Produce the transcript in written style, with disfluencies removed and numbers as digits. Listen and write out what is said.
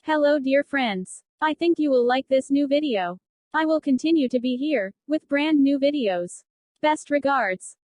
Hello dear friends. I think you will like this new video. I will continue to be here, with brand new videos. Best regards.